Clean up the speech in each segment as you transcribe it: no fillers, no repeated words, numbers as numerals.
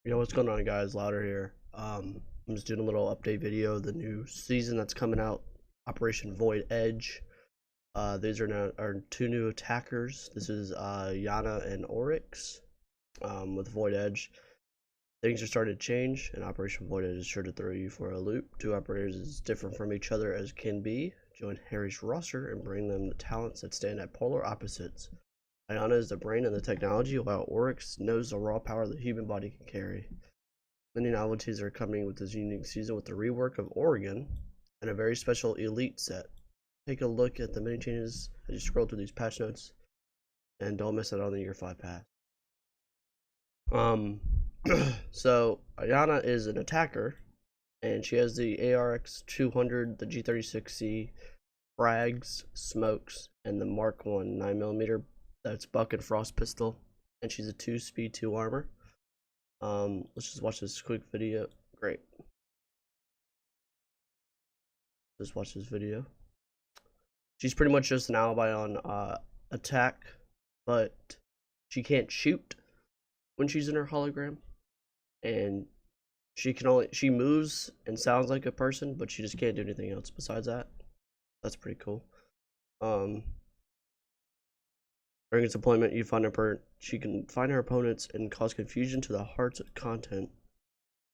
Yo, what's going on, guys? Louder here. I'm just doing a little update video of the new season that's coming out, Operation Void Edge. These are now our two new attackers. This is Iana and Oryx. With Void Edge, things are starting to change, and Operation Void Edge is sure to throw you for a loop. Two operators as different from each other as can be. Join Harry's roster and bring them the talents that stand at polar opposites. Iana is the brain and the technology, while Oryx knows the raw power the human body can carry. Many novelties are coming with this unique season with the rework of Oregon and a very special elite set. Take a look at the many changes as you scroll through these patch notes, and don't miss out on the Year 5 pass. So Iana is an attacker, and she has the ARX 200, the G36C, frags, smokes, and the Mark 1 9mm. That's Buck and Frost pistol, and she's a 2-speed 2 armor. Let's just watch this quick video. Great. Just watch this video. She's pretty much just an alibi on attack, but she can't shoot when she's in her hologram, and she moves and sounds like a person, but she just can't do anything else besides that. That's pretty cool. During its deployment, she can find her opponents and cause confusion to the hearts of content.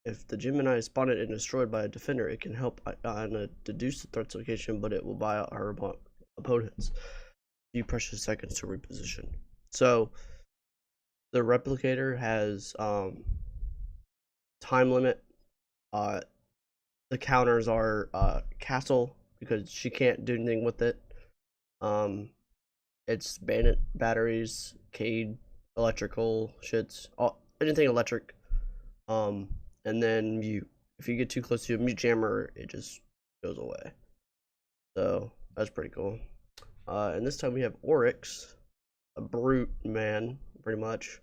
If the Gemini is spotted and destroyed by a defender, it can help Iana deduce the threat's location, but it will buy out her opponents. Few precious seconds to reposition. So, the replicator has time limit. The counters are castle, because she can't do anything with it. It's bandit batteries, Cade, electrical shits, anything electric. And then mute. If you get too close to a mute jammer, it just goes away. So that's pretty cool. And this time we have Oryx, a brute man, pretty much.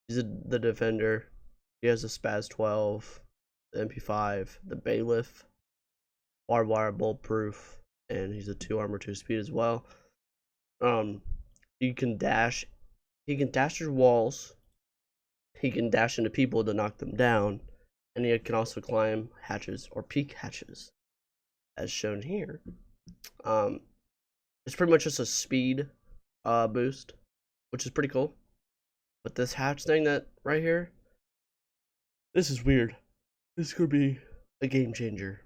He's the defender. He has a Spaz 12, the MP5, the bailiff, barbed wire, bulletproof, and he's a 2 armor 2 speed as well. He can dash through walls, he can dash into people to knock them down, and he can also climb hatches or peak hatches, as shown here. It's pretty much just a speed boost, which is pretty cool. But this hatch thing that right here, this is weird. This could be a game changer.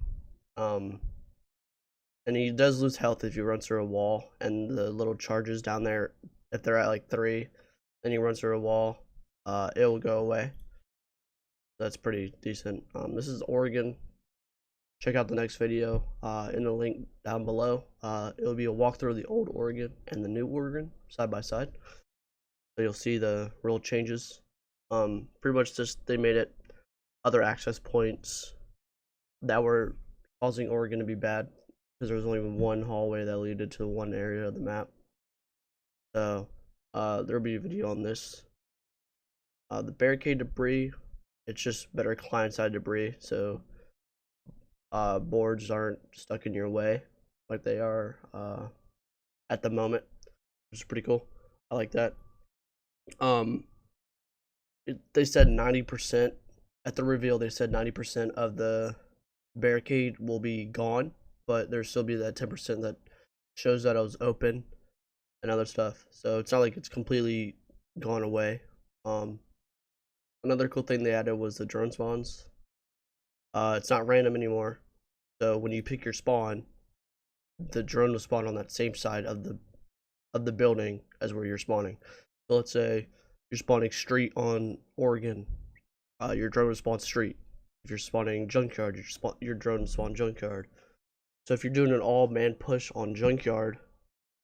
And he does lose health if he runs through a wall, and the little charges down there, if they're at like 3, and he runs through a wall, it will go away. That's pretty decent. This is Oregon. Check out the next video in the link down below. It'll be a walkthrough of the old Oregon and the new Oregon side by side, so you'll see the real changes. Pretty much just they made it other access points that were causing Oregon to be bad, because there was only one hallway that led to one area of the map. So there'll be a video on this. The barricade debris, it's just better client-side debris, so boards aren't stuck in your way like they are at the moment, which is pretty cool. I like that. They said 90% at the reveal. They said 90% of the barricade will be gone, but there'll still be that 10% that shows that it was open and other stuff. So it's not like it's completely gone away. Another cool thing they added was the drone spawns. It's not random anymore. So when you pick your spawn, the drone will spawn on that same side of the building as where you're spawning. So let's say you're spawning street on Oregon, your drone will spawn street. If you're spawning junkyard, your drone will spawn junkyard. So if you're doing an all-man push on junkyard,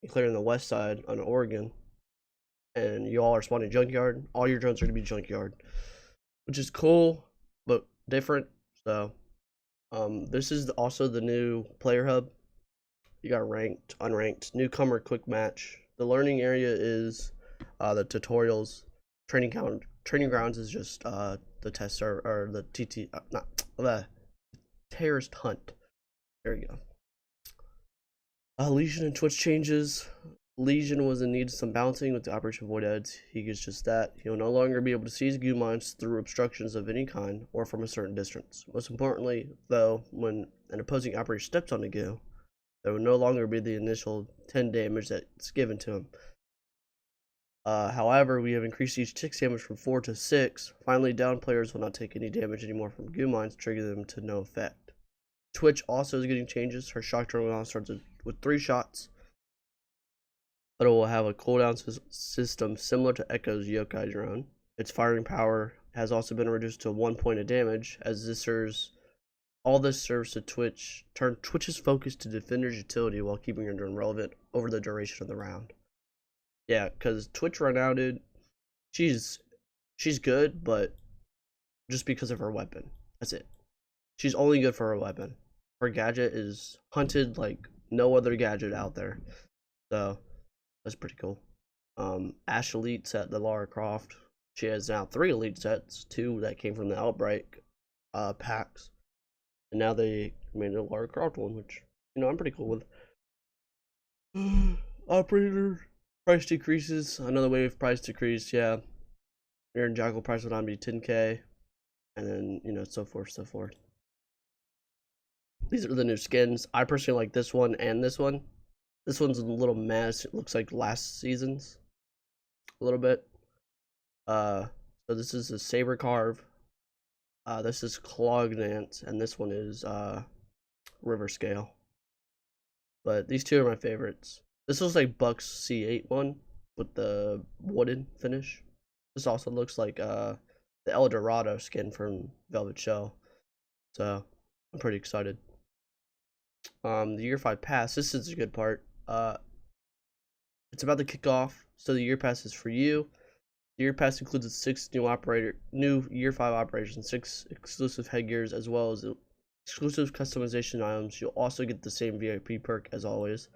and clearing the west side on Oregon, and you all are spawning junkyard, all your drones are going to be junkyard, which is cool but different. So this is also the new player hub. You got ranked, unranked, newcomer, quick match. The learning area is the tutorials. Training grounds is just the test server, or the TT, not the terrorist hunt. There you go. Legion and Twitch changes. Legion was in need of some balancing with the Operation Void Heads. He gets just that. He'll no longer be able to seize goo mines through obstructions of any kind or from a certain distance. Most importantly, though, when an opposing operator steps on the goo, there will no longer be the initial 10 damage that's given to him. However, we have increased each tick's damage from 4 to 6. Finally, down players will not take any damage anymore from goo mines, triggering them to no effect. Twitch also is getting changes. Her shock drone now starts with 3 shots, but it will have a cooldown system similar to Echo's yokai drone. Its firing power has also been reduced to 1 point of damage, as this serves to turn Twitch's focus to defender's utility while keeping your drone relevant over the duration of the round. Yeah, because Twitch right now, dude, she's good, but just because of her weapon. That's it. She's only good for her weapon. Her gadget is hunted like no other gadget out there. So that's pretty cool. Ash Elite set, the Lara Croft. She has now 3 Elite sets, 2 that came from the Outbreak packs. And now they made a Lara Croft one, which, you know, I'm pretty cool with. Operator price decreases. Another wave price decrease, yeah. Mirror and Jackal price would not be 10k. And then, you know, so forth, so forth. These are the new skins. I personally like this one and this one. This one's a little mess. It looks like last season's a little bit. So this is a Saber Carve. This is Clognance, and this one is River Scale. But these two are my favorites. This looks like Buck's C8 one with the wooden finish. This also looks like the El Dorado skin from Velvet Shell. So I'm pretty excited. The Year 5 Pass. This is a good part. It's about to kick off, so the Year Pass is for you. The Year Pass includes 6 new Year 5 operations, 6 exclusive headgears, as well as exclusive customization items. You'll also get the same VIP perk as always.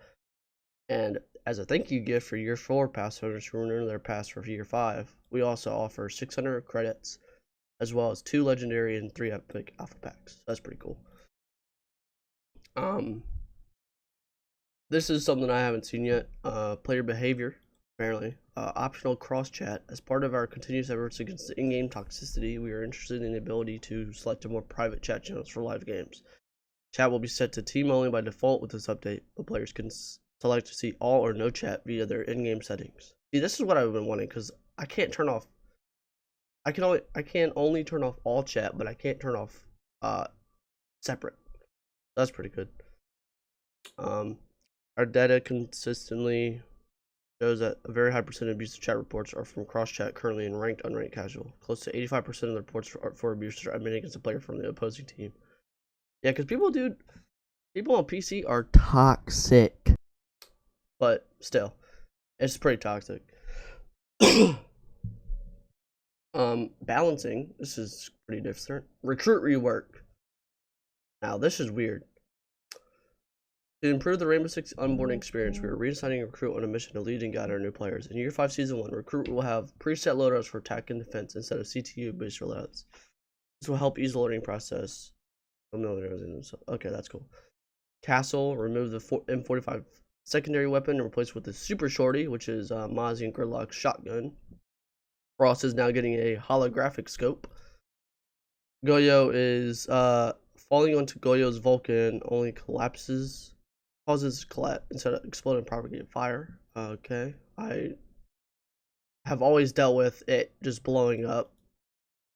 And as a thank you gift for Year 4 pass owners who renew their pass for Year 5, we also offer 600 credits, as well as 2 legendary and 3 epic alpha packs. So that's pretty cool. This is something I haven't seen yet. Player behavior, apparently. Optional cross chat. As part of our continuous efforts against the in-game toxicity, we are interested in the ability to select a more private chat channels for live games. Chat will be set to team only by default with this update, but players can select to see all or no chat via their in-game settings. See, this is what I've been wanting, because I can't turn off. I can only turn off all chat, but I can't turn off separate. That's pretty good. Our data consistently shows that a very high percent of abusive chat reports are from cross-chat currently in ranked, unranked, casual. Close to 85% of the reports for abuse are admitted against a player from the opposing team. Yeah, because people on PC are toxic. But still, it's pretty toxic. Balancing. This is pretty different. Recruit rework. Now, this is weird. To improve the Rainbow Six onboarding experience, we are reassigning Recruit on a mission to lead and guide our new players. In Year 5 Season 1, Recruit will have preset loadouts for attack and defense instead of CTU-based loadouts. This will help ease the learning process. Okay, that's cool. Castle, remove the M45 secondary weapon and replace it with the Super Shorty, which is Mozzie and Gridlock's shotgun. Frost is now getting a holographic scope. Goyo is falling onto Goyo's Vulcan only causes collapse instead of exploding and propagating fire. Okay, I have always dealt with it just blowing up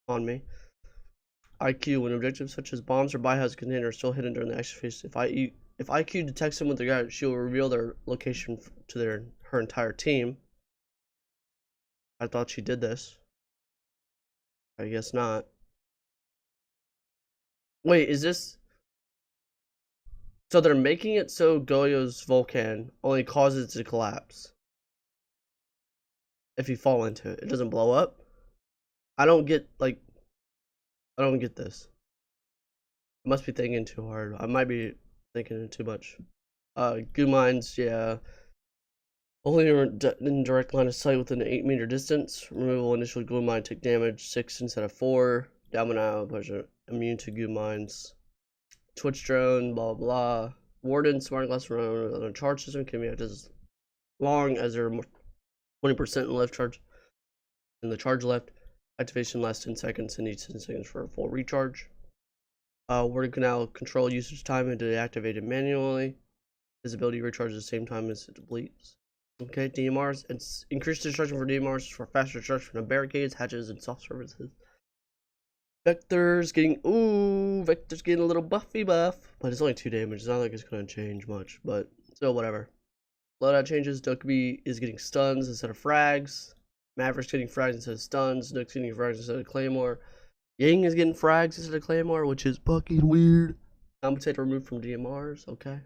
on me. IQ, when objectives such as bombs or biohazard containers are still hidden during the action phase, if IQ detects them with their guide, she will reveal their location to her entire team. I thought she did this. I guess not. Wait, is this... So they're making it so Goyo's Vulcan only causes it to collapse if you fall into it. It doesn't blow up? I don't get this. I must be thinking too hard. I might be thinking too much. Goo mines, yeah. Only in direct line of sight within an 8-meter distance. Removal initial goo mine take damage 6 instead of 4. Domino pleasure immune to goo mines. Twitch drone, blah blah. Warden smart glass drone on a charge system can be acted as long as they're 20% in left charge. In the charge left, activation lasts 10 seconds and needs 10 seconds for a full recharge. We're going to now control usage time and deactivate it manually. This ability recharges at the same time as it depletes. Okay, DMRs. It's increased destruction for DMRs for faster destruction of barricades, hatches, and soft surfaces. Vector's getting a little buffy buff, but it's only 2 damage. It's not like it's going to change much, but still, whatever. Loadout changes. Dokkaebi is getting stuns instead of frags. Maverick's getting frags instead of stuns. Nook's getting frags instead of claymore. Ying is getting frags instead of claymore, which is fucking weird. Compensator removed from DMRs. Okay.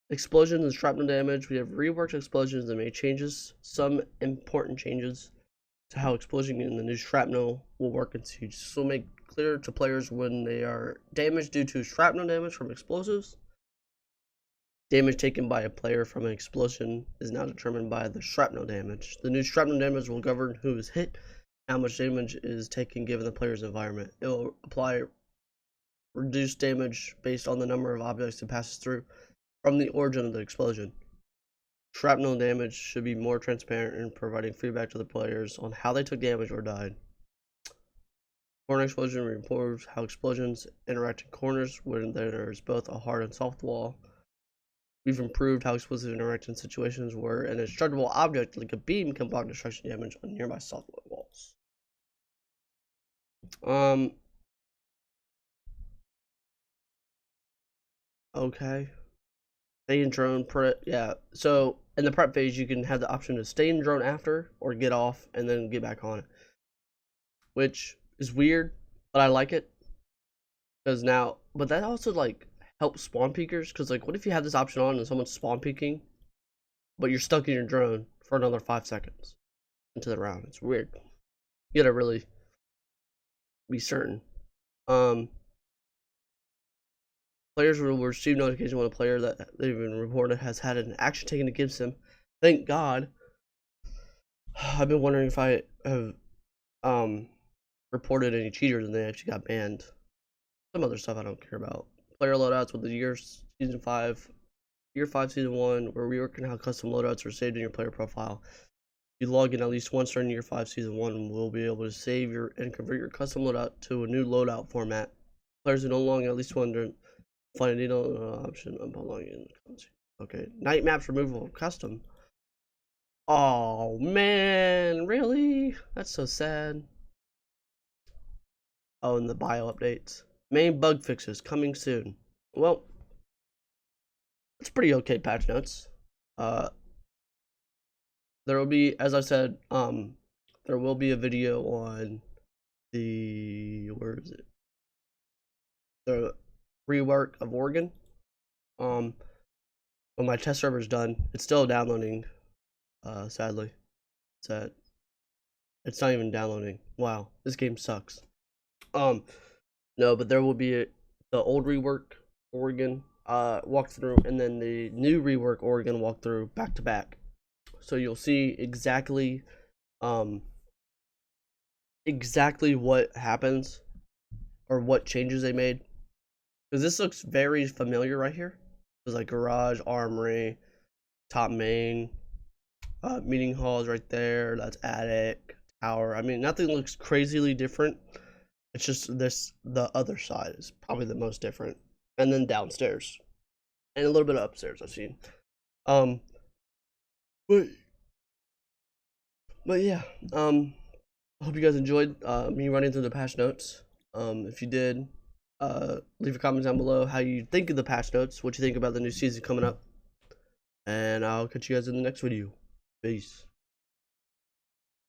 Explosions and shrapnel damage. We have reworked explosions and made changes. Some important changes to how explosion and the new shrapnel will work in Siege. This will make clear to players when they are damaged due to shrapnel damage from explosives. Damage taken by a player from an explosion is now determined by the shrapnel damage. The new shrapnel damage will govern who is hit, how much damage is taken given the player's environment. It will apply reduced damage based on the number of objects it passes through from the origin of the explosion. Shrapnel damage should be more transparent in providing feedback to the players on how they took damage or died. Corner explosion reports how explosions interact in corners when there is both a hard and soft wall. We've improved how explosives interact in situations where an indestructible object like a beam can block destruction damage on nearby soft walls. Okay. Stay in drone prep. Yeah. So in the prep phase, you can have the option to stay in drone after or get off and then get back on it, which is weird, but I like it because now. But that also like helps spawn peekers because like, what if you have this option on and someone's spawn peeking, but you're stuck in your drone for another 5 seconds into the round? It's weird. You gotta really be certain. Players will receive notification when a player that they've been reported has had an action taken against them. Thank God. I've been wondering if I have reported any cheaters and they actually got banned. Some other stuff I don't care about. Player loadouts with the year 5 season 1. We're reworking how custom loadouts are saved in your player profile. If you log in at least once during year 5 season 1, we'll be able to save and convert your custom loadout to a new loadout format. Players who no longer at least one find a needle option of belonging in the country. Okay, night maps removal of custom. Oh man, really? That's so sad. Oh, and the bio updates. Main bug fixes coming soon. Well, it's pretty okay patch notes. There will be, as I said, there will be a video on the the rework of Oregon. When my test server is done, it's still downloading. Sadly, it's not even downloading. Wow, this game sucks. No, but there will be the old rework Oregon walkthrough and then the new rework Oregon walkthrough back to back. So you'll see exactly what happens or what changes they made. Because this looks very familiar right here. There's like garage, armory, top main, meeting halls right there. That's attic, tower. I mean, nothing looks crazily different. It's just the other side is probably the most different. And then downstairs. And a little bit of upstairs I've seen. But yeah, I hope you guys enjoyed me running through the patch notes. If you did, leave a comment down below how you think of the patch notes, what you think about the new season coming up. And I'll catch you guys in the next video. Peace.